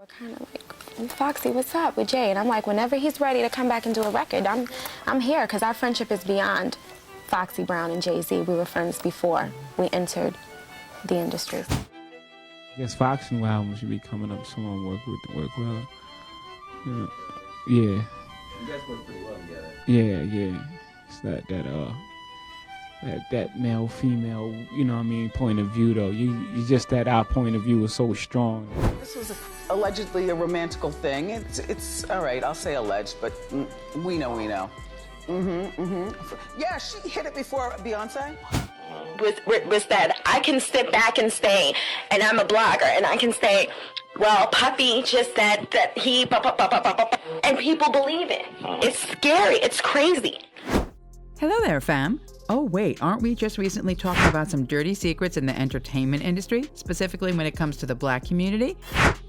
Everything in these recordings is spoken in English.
We're kind of like, "Oh, Foxy, what's up with Jay?" And I'm like, whenever he's ready to come back and do a record, I'm here, because our friendship is beyond Foxy Brown and Jay-Z. We were friends before we entered the industry. I guess Foxy album should be coming up soon. Work well. Yeah. You guys work pretty well together. Yeah. It's that male female, point of view though. You just that our point of view is so strong. This was allegedly a romantical thing. It's all right. I'll say alleged, but we know. Yeah, she hit it before Beyonce. Was that I can sit back and say, and I'm a blogger, and I can say, well, Puppy just said that he, and people believe it. It's scary. It's crazy. Hello there, fam. Oh wait, aren't we just recently talking about some dirty secrets in the entertainment industry, specifically when it comes to the Black community?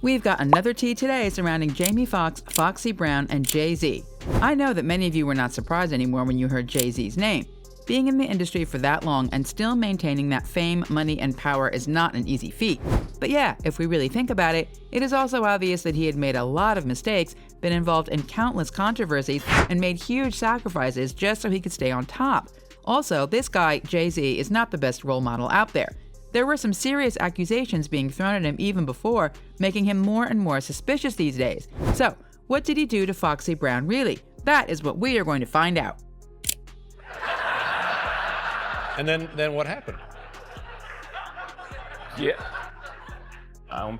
We've got another tea today surrounding Jamie Foxx, Foxy Brown, and Jay-Z. I know that many of you were not surprised anymore when you heard Jay-Z's name. Being in the industry for that long and still maintaining that fame, money, and power is not an easy feat. But yeah, if we really think about it, it is also obvious that he had made a lot of mistakes, been involved in countless controversies, and made huge sacrifices just so he could stay on top. Also, this guy, Jay-Z, is not the best role model out there. There were some serious accusations being thrown at him even before, making him more and more suspicious these days. So, what did he do to Foxy Brown really? That is what we are going to find out. And then what happened? Yeah.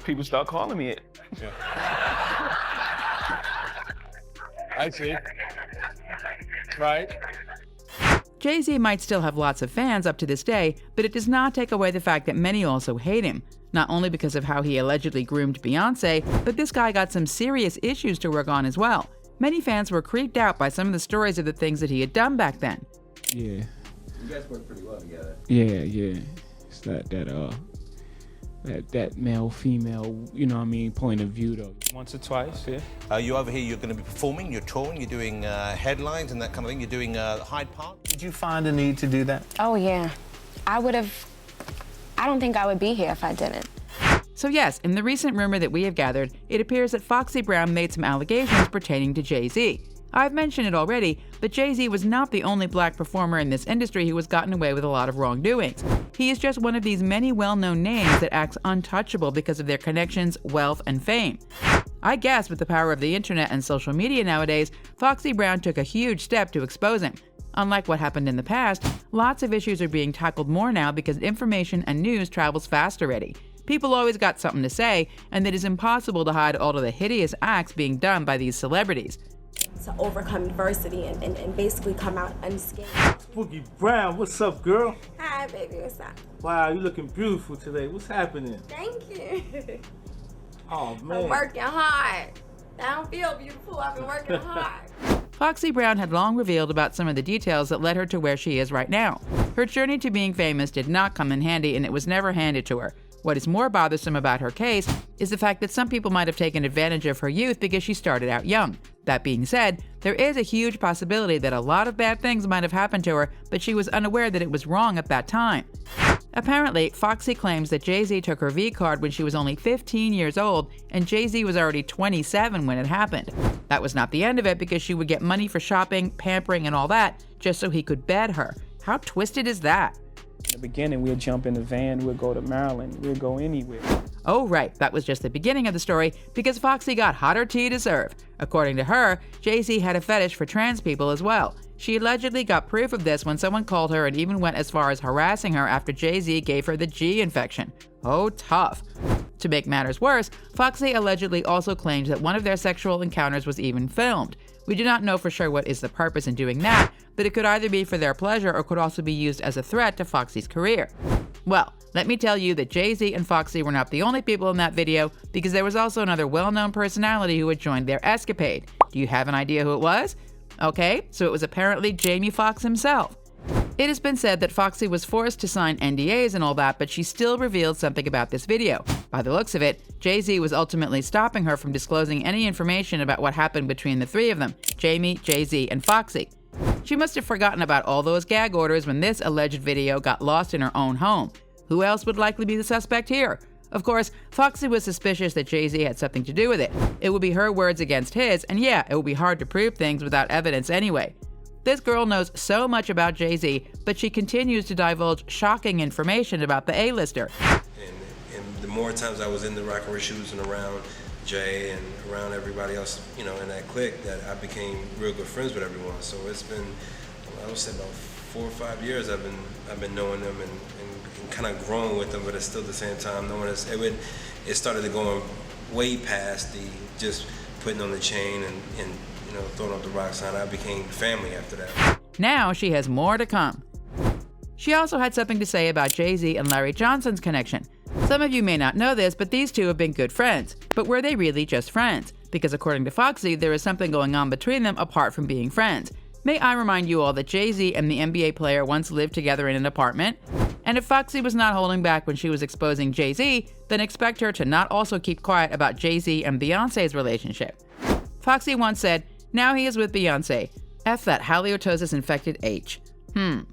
People start calling me it. Yeah. I see. Right. Jay-Z might still have lots of fans up to this day, but it does not take away the fact that many also hate him. Not only because of how he allegedly groomed Beyonce, but this guy got some serious issues to work on as well. Many fans were creeped out by some of the stories of the things that he had done back then. Yeah. You guys work pretty well together. Yeah. It's that male female, point of view though. Once or twice, yeah. You're over here, you're going to be performing, you're touring, you're doing headlines and that kind of thing. You're doing Hyde Park. Did you find a need to do that? Oh, yeah. I don't think I would be here if I didn't. So yes, in the recent rumor that we have gathered, it appears that Foxy Brown made some allegations pertaining to Jay-Z. I've mentioned it already, but Jay-Z was not the only Black performer in this industry who has gotten away with a lot of wrongdoings. He is just one of these many well-known names that acts untouchable because of their connections, wealth, and fame. I guess with the power of the internet and social media nowadays, Foxy Brown took a huge step to expose him. Unlike what happened in the past, lots of issues are being tackled more now because information and news travels fast already. People always got something to say, and it is impossible to hide all of the hideous acts being done by these celebrities. To overcome adversity and basically come out unscathed. Foxy Brown, what's up, girl? Hi, baby, what's up? Wow, you looking beautiful today. What's happening? Thank you. Oh, man. I'm working hard. I don't feel beautiful, I've been working hard. Foxy Brown had long revealed about some of the details that led her to where she is right now. Her journey to being famous did not come in handy, and it was never handed to her. What is more bothersome about her case is the fact that some people might have taken advantage of her youth because she started out young. That being said, there is a huge possibility that a lot of bad things might have happened to her, but she was unaware that it was wrong at that time. Apparently, Foxy claims that Jay-Z took her V-card when she was only 15 years old, and Jay-Z was already 27 when it happened. That was not the end of it because she would get money for shopping, pampering, and all that, just so he could bed her. How twisted is that? In the beginning, we'd jump in the van, we'd go to Maryland, we'd go anywhere. Oh right, that was just the beginning of the story because Foxy got hotter tea to serve. According to her, Jay-Z had a fetish for trans people as well. She allegedly got proof of this when someone called her and even went as far as harassing her after Jay-Z gave her the G infection. Oh, tough. To make matters worse, Foxy allegedly also claimed that one of their sexual encounters was even filmed. We do not know for sure what is the purpose in doing that, but it could either be for their pleasure or could also be used as a threat to Foxy's career. Well, let me tell you that Jay-Z and Foxy were not the only people in that video because there was also another well-known personality who had joined their escapade. Do you have an idea who it was? Okay, so it was apparently Jamie Foxx himself. It has been said that Foxy was forced to sign NDAs and all that, but she still revealed something about this video. By the looks of it, Jay-Z was ultimately stopping her from disclosing any information about what happened between the three of them, Jamie, Jay-Z, and Foxy. She must have forgotten about all those gag orders when this alleged video got lost in her own home. Who else would likely be the suspect here? Of course, Foxy was suspicious that Jay-Z had something to do with it. It would be her words against his, and yeah, it would be hard to prove things without evidence anyway. This girl knows so much about Jay-Z, but she continues to divulge shocking information about the A-lister. And the more times I was in the rock and roll shoes and around Jay and around everybody else, you know, in that clique, that I became real good friends with everyone. So it's been, I would say about 4 or 5 years I've been knowing them and kind of growing with them, but it's still at the same time knowing it started to go way past the just putting on the chain and you know, throwing up the rock sign. I became family after that. Now she has more to come. She also had something to say about Jay-Z and Larry Johnson's connection. Some of you may not know this, but these two have been good friends. But were they really just friends? Because according to Foxy, there is something going on between them apart from being friends. May I remind you all that Jay-Z and the NBA player once lived together in an apartment? And if Foxy was not holding back when she was exposing Jay-Z, then expect her to not also keep quiet about Jay-Z and Beyonce's relationship. Foxy once said, "Now he is with Beyonce. F that halitosis-infected H."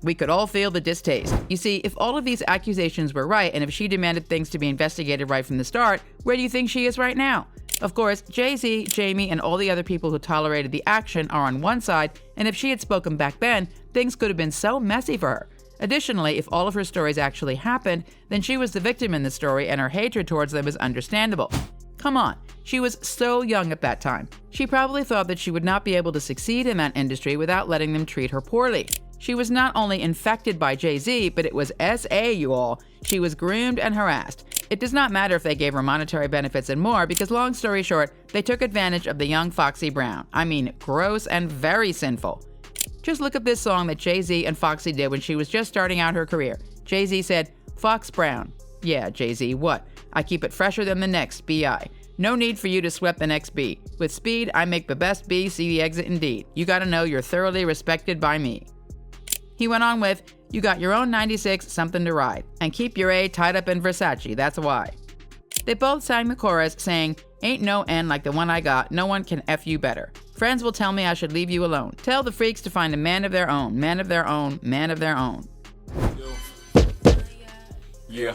We could all feel the distaste. You see, if all of these accusations were right, and if she demanded things to be investigated right from the start, where do you think she is right now? Of course, Jay-Z, Jamie, and all the other people who tolerated the action are on one side, and if she had spoken back then, things could have been so messy for her. Additionally, if all of her stories actually happened, then she was the victim in the story, and her hatred towards them is understandable. Come on, she was so young at that time. She probably thought that she would not be able to succeed in that industry without letting them treat her poorly. She was not only infected by Jay-Z, but it was SA, you all. She was groomed and harassed. It does not matter if they gave her monetary benefits and more, because long story short, they took advantage of the young Foxy Brown. I mean, gross and very sinful. Just look at this song that Jay-Z and Foxy did when she was just starting out her career. Jay-Z said, "Fox Brown." Yeah, Jay-Z, what? I keep it fresher than the next B.I. No need for you to sweat the next B. With speed, I make the best B, see the exit indeed. You gotta know you're thoroughly respected by me. He went on with, "You got your own 96, something to ride. And keep your A tied up in Versace, that's why." They both sang the chorus saying, "Ain't no end like the one I got, no one can F you better. Friends will tell me I should leave you alone. Tell the freaks to find a man of their own, man of their own, man of their own." Yeah.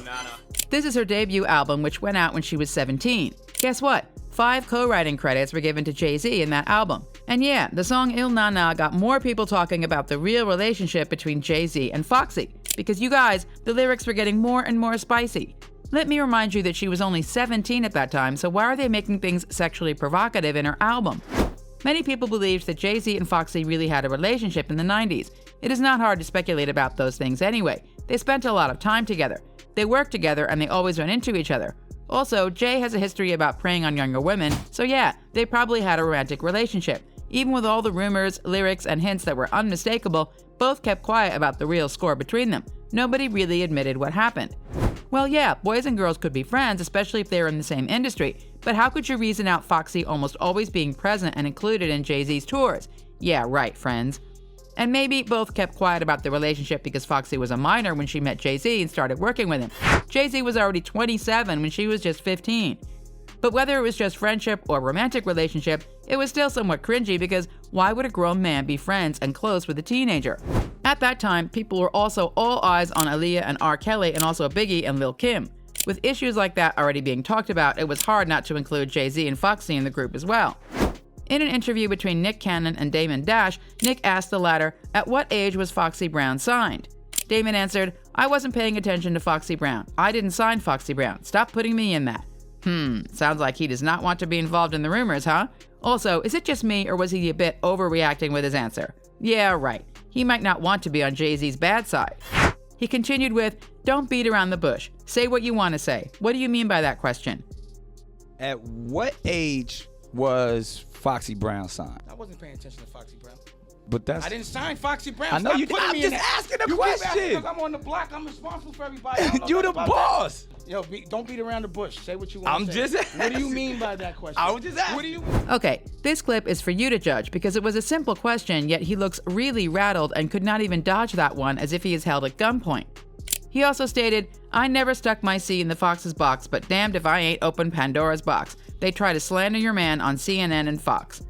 This is her debut album, which went out when she was 17. Guess what? 5 co-writing credits were given to Jay-Z in that album. And yeah, the song Il Na Na got more people talking about the real relationship between Jay-Z and Foxy. Because you guys, the lyrics were getting more and more spicy. Let me remind you that she was only 17 at that time, so why are they making things sexually provocative in her album? Many people believed that Jay-Z and Foxy really had a relationship in the 90s. It is not hard to speculate about those things anyway. They spent a lot of time together. They worked together and they always ran into each other. Also, Jay has a history about preying on younger women, so yeah, they probably had a romantic relationship. Even with all the rumors, lyrics, and hints that were unmistakable, both kept quiet about the real score between them. Nobody really admitted what happened. Well, yeah, boys and girls could be friends, especially if they were in the same industry, but how could you reason out Foxy almost always being present and included in Jay-Z's tours? Yeah, right, friends. And maybe both kept quiet about the relationship because Foxy was a minor when she met Jay-Z and started working with him. Jay-Z was already 27 when she was just 15. But whether it was just friendship or romantic relationship, it was still somewhat cringy because why would a grown man be friends and close with a teenager? At that time, people were also all eyes on Aaliyah and R. Kelly and also Biggie and Lil' Kim. With issues like that already being talked about, it was hard not to include Jay-Z and Foxy in the group as well. In an interview between Nick Cannon and Damon Dash, Nick asked the latter, at what age was Foxy Brown signed? Damon answered, I wasn't paying attention to Foxy Brown. I didn't sign Foxy Brown. Stop putting me in that. Sounds like he does not want to be involved in the rumors, huh? Also, is it just me or was he a bit overreacting with his answer? Yeah, right. He might not want to be on Jay-Z's bad side. He continued with, don't beat around the bush. Say what you want to say. What do you mean by that question? At what age was Foxy Brown signed? I wasn't paying attention to Foxy Brown. But that's... I didn't sign Foxy Brown. I know Stop you did. putting I'm me in just that. asking a You keep asking question. because I'm on the block. I'm responsible for everybody. You the boss. Yo, don't beat around the bush. Say what you want I'm to say. just What do you mean by that question? I was just asking. What do you... Okay, this clip is for you to judge because it was a simple question, yet he looks really rattled and could not even dodge that one as if he is held at gunpoint. He also stated, I never stuck my C in the Fox's box, but damned if I ain't opened Pandora's box. They try to slander your man on CNN and Fox.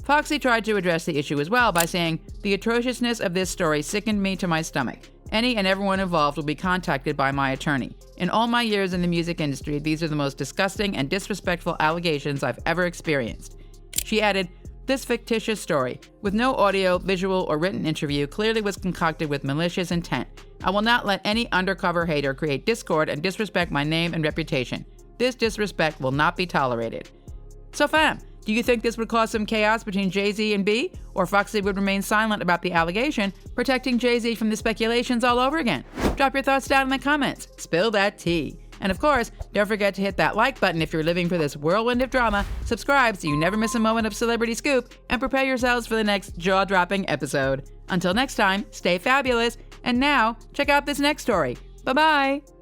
Foxy tried to address the issue as well by saying, the atrociousness of this story sickened me to my stomach. Any and everyone involved will be contacted by my attorney. In all my years in the music industry, these are the most disgusting and disrespectful allegations I've ever experienced. She added, this fictitious story, with no audio, visual, or written interview, clearly was concocted with malicious intent. I will not let any undercover hater create discord and disrespect my name and reputation. This disrespect will not be tolerated. So fam, do you think this would cause some chaos between Jay-Z and B? Or Foxy would remain silent about the allegation, protecting Jay-Z from the speculations all over again? Drop your thoughts down in the comments. Spill that tea. And of course, don't forget to hit that like button if you're living for this whirlwind of drama, subscribe so you never miss a moment of celebrity scoop, and prepare yourselves for the next jaw-dropping episode. Until next time, stay fabulous, and now, check out this next story. Bye-bye!